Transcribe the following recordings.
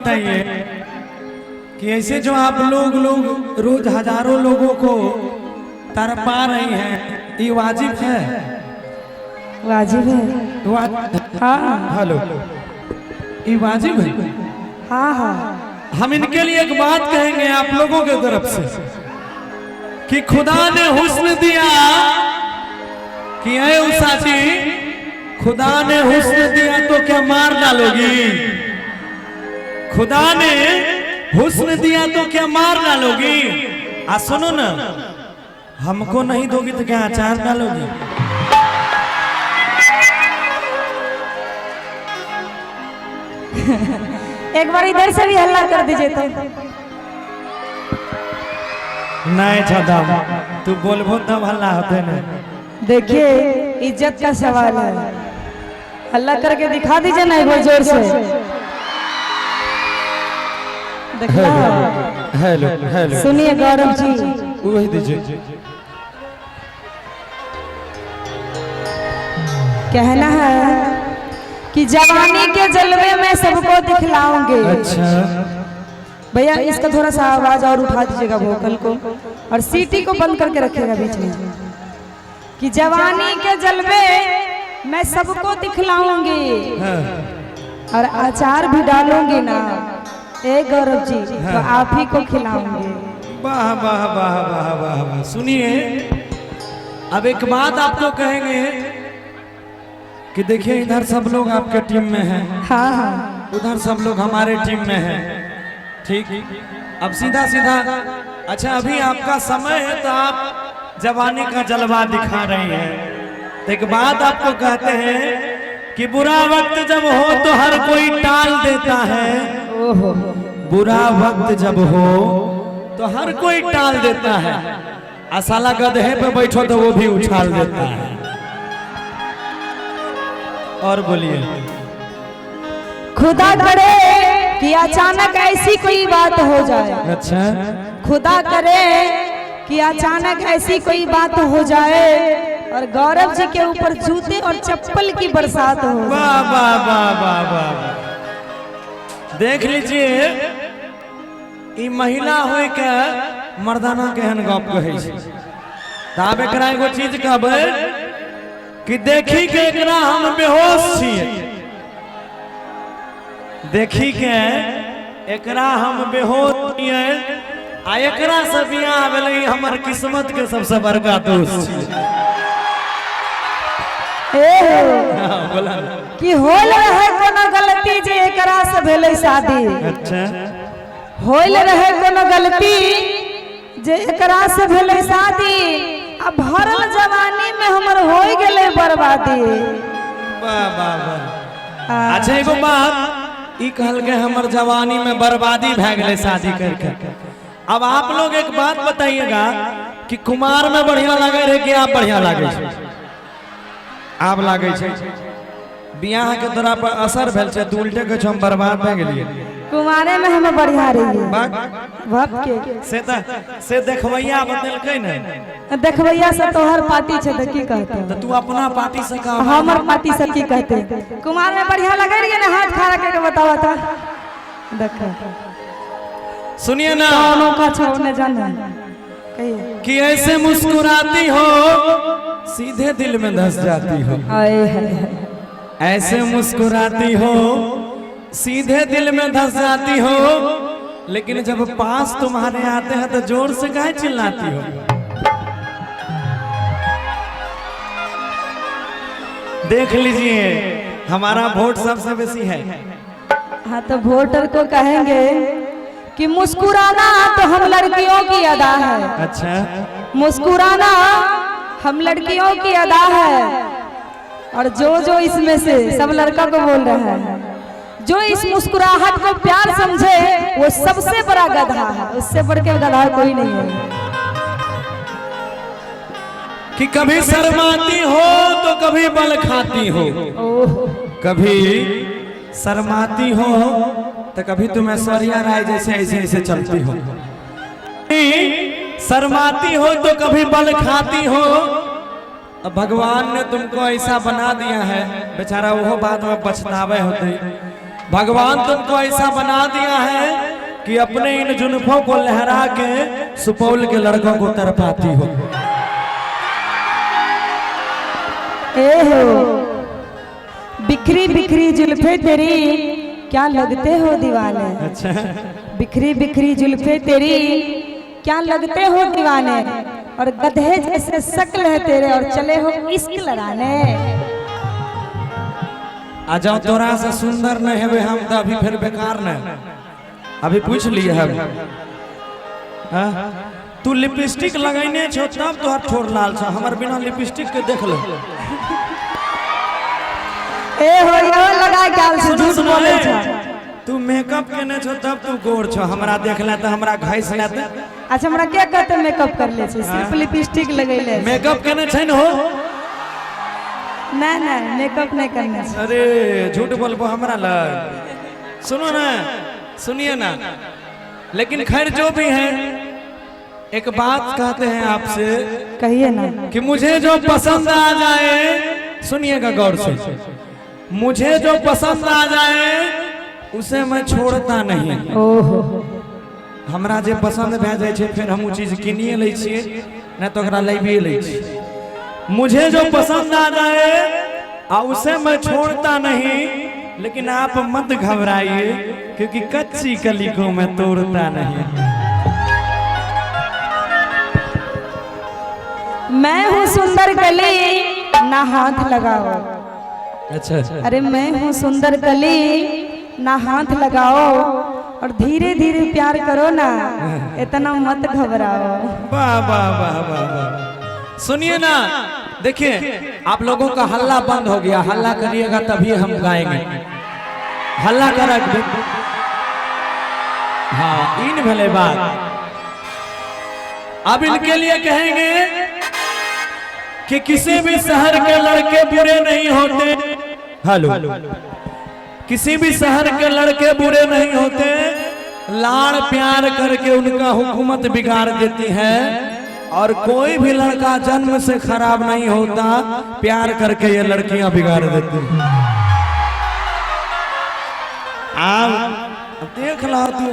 बताइए कि ऐसे जो आप लोग रोज हजारों लोगों को तड़पा रही हैं, ये वाजिब है? वाजिब है। हाँ हेलो, ये वाजिब है? हाँ हाँ। हम इनके लिए एक बात कहेंगे आप लोगों के तरफ से कि खुदा ने हुस्न दिया कि ऐ उषा जी, खुदा ने हुस्न दिया तो क्या मार डालोगी? खुदा ने हुस्न दिया तो क्या मार डालोगी? आ सुनो ना, हमको नहीं दोगी तो क्या अचार डालोगी? एक बार इधर से भी हल्ला कर दीजिए तो। नहीं छदम, तू बोलबो तब हल्ला होते न। देखिए इज्जत का सवाल है, हल्ला करके दिखा दीजिए ना एक बार जोर से। हेलो हेलो, सुनिए गौरव जी, वही दीजिए। कहना है कि जवानी के जलवे में सबको दिखलाऊंगे। अच्छा भैया इसका थोड़ा सा आवाज और उठा दीजिएगा वोकल को, और सीटी को बंद करके रखिएगा बीच में। कि जवानी के जलवे मैं सबको दिखलाऊंगी और अचार भी डालूंगी ना ए गौरव जी, तो आप ही को खिलाऊंगी। वाह वाह वाह वाह वाह वाह। सुनिए, अब एक बात आपको कहेंगे कि देखिए इधर सब लोग आपके टीम में हैं, हाँ हाँ, उधर सब लोग हमारे टीम में हैं, ठीक? अब सीधा सीधा, अच्छा अभी आपका समय है तो आप जवानी का जलवा दिखा रही हैं। तो एक बात आपको कहते हैं कि बुरा वक्त जब हो तो हर कोई टाल देता है। ओहो, बुरा वक्त जब हो तो हर कोई टाल देता है, असाला गधे पे बैठो तो वो भी उछाल देता है। और बोलिए, खुदा करे कि अचानक ऐसी कोई बात हो जाए। अच्छा, खुदा करे कि अचानक ऐसी कोई बात हो जाए और गौरव जी के ऊपर जूते और चप्पल की बरसात हो। वाह वाह वाह वाह वाह। देख लीजिए, ई महिला होय के मर्दाना केहन गप कहै छै। ताब एकरा एगो चीज कहबै कि देखी के एकरा हम बेहोश छियै, देखी के एकरा हम बेहोश छियै, आ एकरा से बियाह भेलै हमर किस्मत के सबसे बड़का दोस्त छियै। बोला कि होल रहे कोनो गलती जे एकरा से भेलै शादी। अच्छा, होल रहे कोनो गलती जे एकरा से भेलै शादी, अब भरल जवानी में हमर होई गेलै बर्बादी। वाह वाह वाह। अच्छा एगो बात ई कहल के हमर जवानी में बर्बादी भए गेलै शादी करके। अब आप लोग एक बात बताइएगा कि कुमार में बढ़िया लगे रहे कि आप बढ़िया लागे छै? आप लागे छै बियाह के तोरा पर असर भेल छै, तू उल्टे के हम बर्बाद भए गेलिए। कुमारे में हम बढ़िया रहिए। भक्त के से देखवैया बतेलकै ने, देखबैया से तोहर पार्टी छै त की कहते? तो तू अपना पार्टी से कह। हमर पार्टी से की कहते? कुमार में बढ़िया लगे रहिए ना, हाथ खड़ा करके बतावा था। देखो सुनिए ना, अनोखा छौने जाना कहिए कि ऐसे मुस्कुराती हो सीधे दिल में धस जाती हो। आए है, ऐसे मुस्कुराती हो सीधे दिल में धस जाती हो, लेकिन जब पास तुम्हारे आते हैं तो जोर से काहे चिल्लाती हो? देख लीजिए, हमारा वोट सबसे बेसी है। हाँ तो वोटर को कहेंगे कि मुस्कुराना तो हम लड़कियों की अदा है। अच्छा, मुस्कुराना हम लड़कियों की अदा है, और जो इसमें से सब लड़का को बोल रहा है, जो इस मुस्कुराहट को प्यार समझे वो सबसे बड़ा गधा है, उससे बढ़ के गधा कोई नहीं है। कि कभी शर्माती हो तो कभी बल खाती हो, कभी शर्माती हो तो कभी तुम ऐश्वर्या राय जैसे ऐसे ऐसे चलती हो, शर्माती हो तो कभी बल खाती हो। अब भगवान ने तुमको ऐसा बना दिया है, बेचारा वो बात में पछतावे होते भगवान तुमको ऐसा बना दिया है कि अपने इन जुल्फों को लहरा के सुपौल के लड़कों को तरपाती हो। ए हो बिखरी बिखरी जुल्फे तेरी क्या लगते हो दीवाने। अच्छा, बिखरी बिखरी जुल्फे तेरी क्या लगते हो दीवाने, और गधे जैसे शक्ल है तेरे और चले हो इश्क लड़ाने। आ जाओ तोरा से सुंदर न है हम तो अभी फिर बेकार न, अभी पूछ लिए हम। हाँ? तू लिपस्टिक लगैने छो तब तोहर ठोर लाल छो, हमर बिना लिपस्टिक के देख लो। ए हो यो लगा गाल से झूठ बोले छ। तू मेकअप केने छो तब तू गोर छो, हमरा देखला त हमरा घाइस लेत। अच्छा हमरा क्या कहते मेकअप कर ले छ, सिर्फ लिपस्टिक लगैले। मेकअप केने छै न हो? नहीं नहीं मेकअप नहीं करने से। अरे झूठ बोलबो हमरा लग। सुनो ना, सुनिए ना, लेकिन खैर जो भी है एक बात कहते हैं आपसे, कहिए ना कि मुझे जो पसंद आ जाए, सुनिएगा गौर से, मुझे जो पसंद आ जाए उसे मैं छोड़ता नहीं। ओहो हमरा जे पसंद भए जाए छे फिर हम उ चीज किनिए लै छिए, नहीं तो ओकरा लेबिए लै छिए। मुझे जो पसंद आ जाए और उसे मैं छोड़ता नहीं, लेकिन आप मत घबराइए क्योंकि कच्ची कली को मैं तोड़ता नहीं। मैं हूँ सुंदर कली ना हाथ लगाओ। अच्छा, अरे मैं हूँ सुंदर कली ना हाथ लगाओ, और धीरे धीरे प्यार करो ना, इतना मत घबराओ। वाह वाह वाह वाह वाह। सुनिए ना, देखिए आप लोगों का हल्ला बंद हो गया, हल्ला करिएगा तभी हम गाएंगे। हल्ला कर, हाँ इन भले बात। अब इनके लिए कहेंगे कि किसी भी शहर के लड़के बुरे नहीं होते। हेलो, किसी भी शहर के लड़के बुरे नहीं होते, लाड़ प्यार करके उनका हुकूमत बिगाड़ देती है, और कोई भी लड़का जन्म से खराब नहीं होता, प्यार करके ये लड़कियां बिगाड़ देती हैं। आप देख लो तू,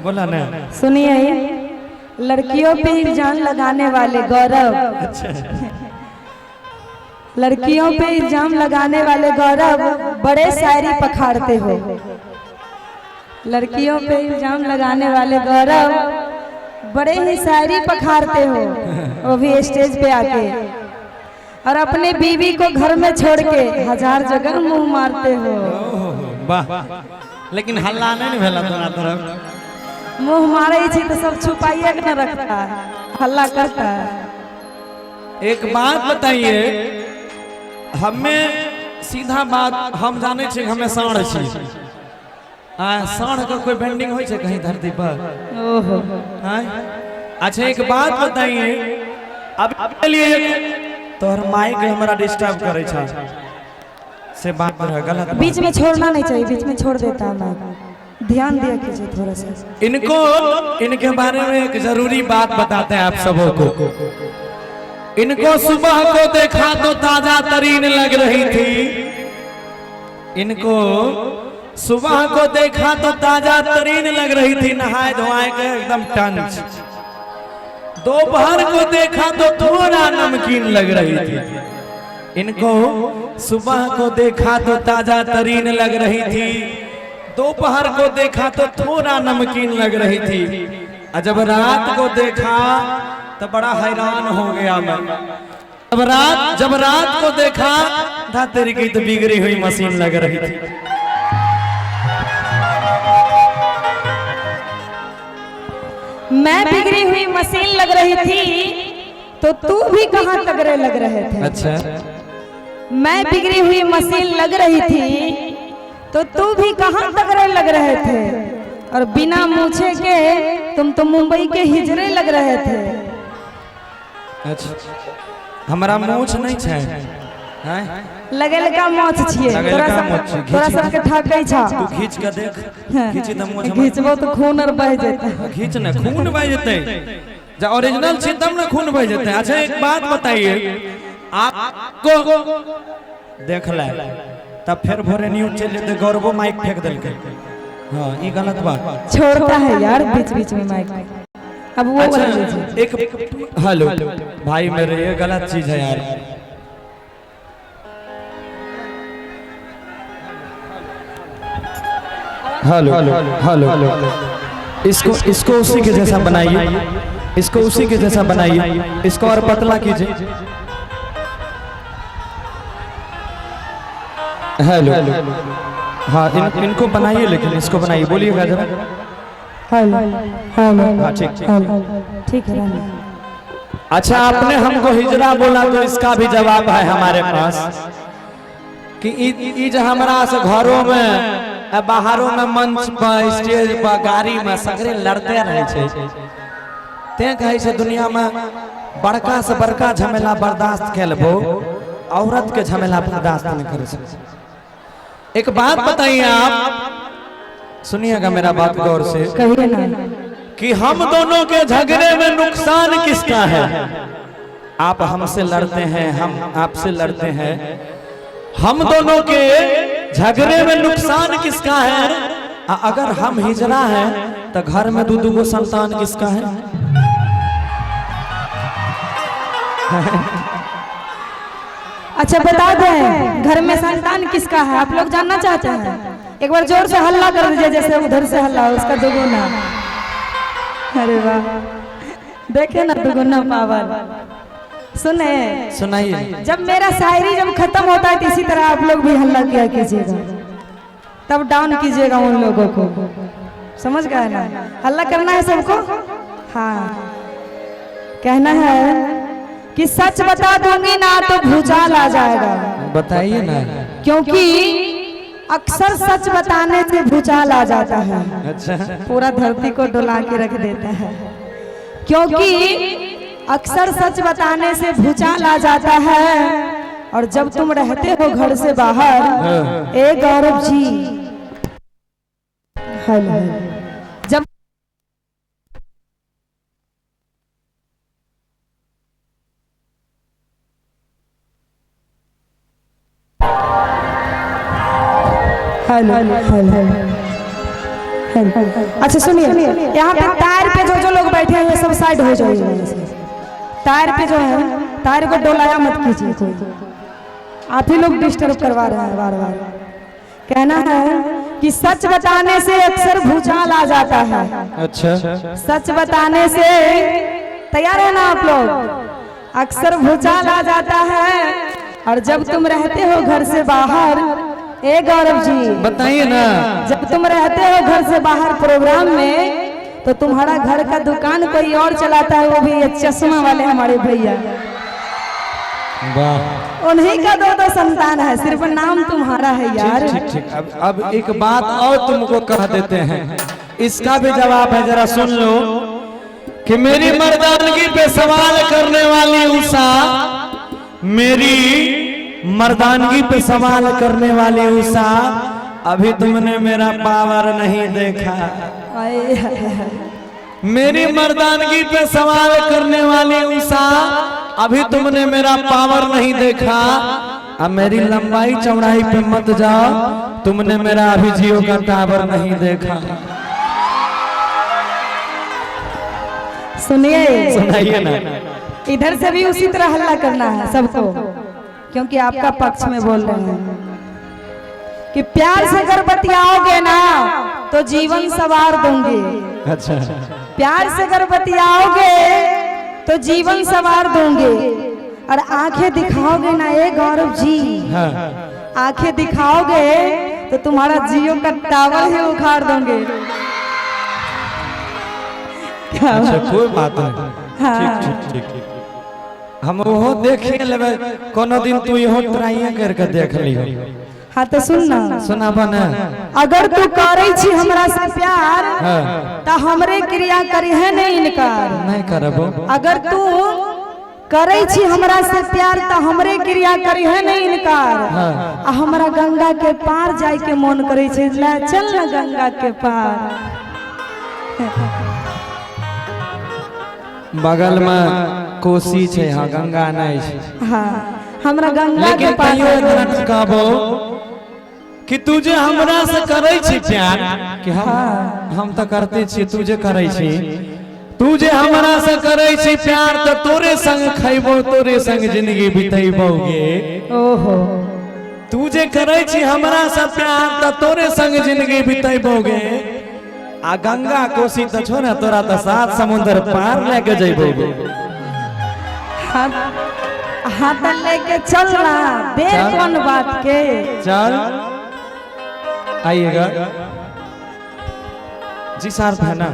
बोला ना। सुनिए, लड़कियों पे इल्जाम लगाने वाले गौरव, लड़कियों पे इल्जाम लगाने वाले गौरव बड़े शायरी पखाड़ते हो। लड़कियों पे इल्जाम लगाने वाले गौरव बड़े ही शायरी पखाड़ते हो, वो भी स्टेज पे आके, और अपने बीवी को घर में छोड़ के हजार जगह मुंह मारते हो। वाह, लेकिन हल्ला नहीं भेला तोरा तरफ। मुंह मारे छी तो सब छुपाइए के न रखता है, हल्ला करता है। एक बात बताइए, हमें सीधा बात हम जाने छे, हमें साढ़ छी। साढ़ का कोई बेंडिंग होई छे कहीं धरती पर? ओहो, अच्छा एक बात बताइए, अब के लिए तोहर माइक हमरा डिस्टर्ब करे छा से बात रह गलत, बीच में छोड़ना नहीं चाहिए, बीच में छोड़ देता है माइक, ध्यान दिया कीजिए थोड़ा सा। इनको इनके बारे में एक जरूरी बात बताते हैं आप सबों को। इनको सुबह को देखा तो ताजा तरीन लग रही थी, इनको सुबह को देखा तो ताजा तरीन लग रही थी, नहाए धोआए के एकदम टंच। दोपहर को देखा तो थोड़ा नमकीन लग रही थी, इनको सुबह को देखा तो ताजा तरीन लग रही थी, दोपहर को देखा तो थोड़ा नमकीन लग रही थी, और जब रात को देखा तो बड़ा हैरान हो गया मैं। जब रात को देखा था तेरी की तो बिगड़ी हुई मशीन लग रही थी। मैं बिगड़ी हुई मशीन लग रही थी तो तू भी कहाँ तगड़े लग रहे थे। अच्छा, मैं बिगड़ी हुई मशीन लग रही थी तो तू भी कहाँ तगड़े लग रहे थे, और बिना मूछे के तुम तो मुंबई के हिजड़े लग रहे थे। अच्छा, हमारा मूछ नहीं छै, लगल का मोछ छिए, तोरा सबके ठाकै छा। तू खींच के देख, खींची त मूछ खींचबो तो खून और बह जेतै। खींच न, खून बह जेतै, जब ओरिजिनल छी तब न खून बह जेतै। अच्छा एक बात बताइए, आपको देख ले तब फिर भोरे न्यूज चल जेते गौरवो माइक फेंक देलके। हाँ ये गलत बात छोड़ता है यार बीच बीच में माइक। अब वो वाला लीजिए। एक हेलो भाई मेरे ये गलत चीज है यार। हेलो हेलो इसको उसी के जैसा बनाइए, इसको उसी के जैसा बनाइए, इसको और पतला कीजिए। हेलो हाँ इनको बनाइए, लेकिन इसको बनाइए, बोलिएगा जरा। हेलो हेलो हाँ ठीक ठीक है। अच्छा आपने हमको हिजरा बोला तो इसका भी जवाब है हमारे पास कि ई जो हमारा से घरों में बाहरों में मंच पर स्टेज पर गाड़ी में सगरे लड़ते रहे छे। ते कहे छे दुनिया में बड़का से बड़का झमेला बर्दाश्त कर लेबो, औरत के झमेला बर्दाश्त नहीं कर सकते। एक बात बताइए आप सुनिएगा मेरा बात गौर से, कहिए ना कि हम दोनों के झगड़े में नुकसान किसका है? आप हमसे लड़ते हैं, हम आपसे लड़ते हैं, हम दोनों के झगड़े में नुकसान किसका है? अगर हम हिजरा हैं तो घर में दो दो संतान किसका है? अच्छा बता दें घर में संतान किसका है? आप लोग जानना चाहते हैं? एक बार जोर से हल्ला कर दीजिए, जैसे उधर से हल्ला उसका दुगुना। अरे वाह देखे ना दुगुना पावर। सुने सुनाइए। जब मेरा शायरी जब खत्म होता है तो इसी तरह आप लोग भी हल्ला किया कीजिएगा, तब डाउन कीजिएगा उन लोगों को, समझ गए ना? हल्ला करना है सबको। हाँ कहना है कि सच बता दूंगी ना तो भूचाल आ जाएगा। बताइए ना। क्योंकि अक्सर सच बताने से भूचाल आ जाता है। अच्छा पूरा धरती को डुला के रख देता है। क्योंकि अक्सर सच बताने से भूचाल आ जाता है। और जब तुम रहते हो घर से बाहर, ए गौरव जी हेलो, जब हेलो हेलो अच्छा सुनिए, यहाँ पे टायर पे जो लोग बैठे हैं सब साइड हो जाइए। टायर पे जो है टायर को डोलाया मत कीजिए कोई, आप ही लोग डिस्टर्ब करवा रहे हैं बार बार। कहना है कि सच बताने से अक्सर भूचाल आ जाता है। अच्छा सच बताने से तैयार है ना आप लोग? अक्सर भूचाल आ जाता है। और जब तुम रहते हो घर से बाहर, ए गौरव जी बताइए ना, जब तुम रहते हो घर से बाहर प्रोग्राम में, तो तुम्हारा घर का दुकान कोई और चलाता है, वो भी ये चश्मा वाले हमारे भैया। वाह उन्हीं का दो संतान है, सिर्फ नाम तुम्हारा है यार। ठीक ठीक। अब एक बात और तुमको कह देते हैं, इसका भी जवाब है, जरा सुन लो। कि मेरी मर्दानगी पे सवाल करने वाली उषा, मेरी मर्दानगी पे सवाल करने वाली उषा, अभी तुमने मेरा पावर नहीं देखा। मेरी मर्दानगी पे सवाल करने वाली उषा, अभी तुमने मेरा पावर नहीं देखा। अब मेरी लंबाई चौड़ाई पे मत जाओ, तुमने मेरा अभी जियो का टावर नहीं देखा। सुनिए सुनाइए ना। इधर से भी उसी तरह हल्ला करना है सबको, क्योंकि आपका पक्ष में बोल रहे हैं कि प्यार से अगर बतियाओगे ना तो जीवन सवार दूंगे। अच्छा प्यार से अगर बतियाओगे तो जीवन सवार दूंगे। और आंखें दिखाओगे ना ए गौरव जी, हाँ। आंखें दिखाओगे तो तुम्हारा जियो का टावर ही उखाड़ दूंगे। अच्छा कोई बात नहीं। हाँ। ठीक ठीक ठीक। हम वो देखिए लेबे, कोनो दिन तू इहो ट्राई करके देख लियो। हाँ तो सुनना, सुनाबा ना। अगर तू करे छी हमरा से प्यार, हाँ। तो हमरे क्रिया करी है नहीं इनकार। नहीं करबो। अगर तू करे छी हमरा से प्यार, तो हमरे क्रिया करी है नहीं इनकार। हाँ। आ हमरा गंगा के पार जाए के मन करे छे, ले चल ना गंगा के पार। बगल में कोसी छे, हाँ गंगा नहीं छे। हाँ हमरा गंगा के लेकिन पार कहियो एक कहबो कि तुझे हमरा से करे छी प्यार कि हम तो करते छी तुझे करे छी तुझे हमरा से करे छी प्यार तो तोरे संग खैबो तोरे संग जिंदगी बिताइबोगे ओहो तुझे करे छी हमरा से प्यार तो तोरे संग जिंदगी बिताइबोगे आ गंगा कोसी तो छोड़ तोरा तो 7 समुद्र पार लेके जइबोगे हाथ लेके चलना दे कौन बात के चल आइएगा जी सार है ना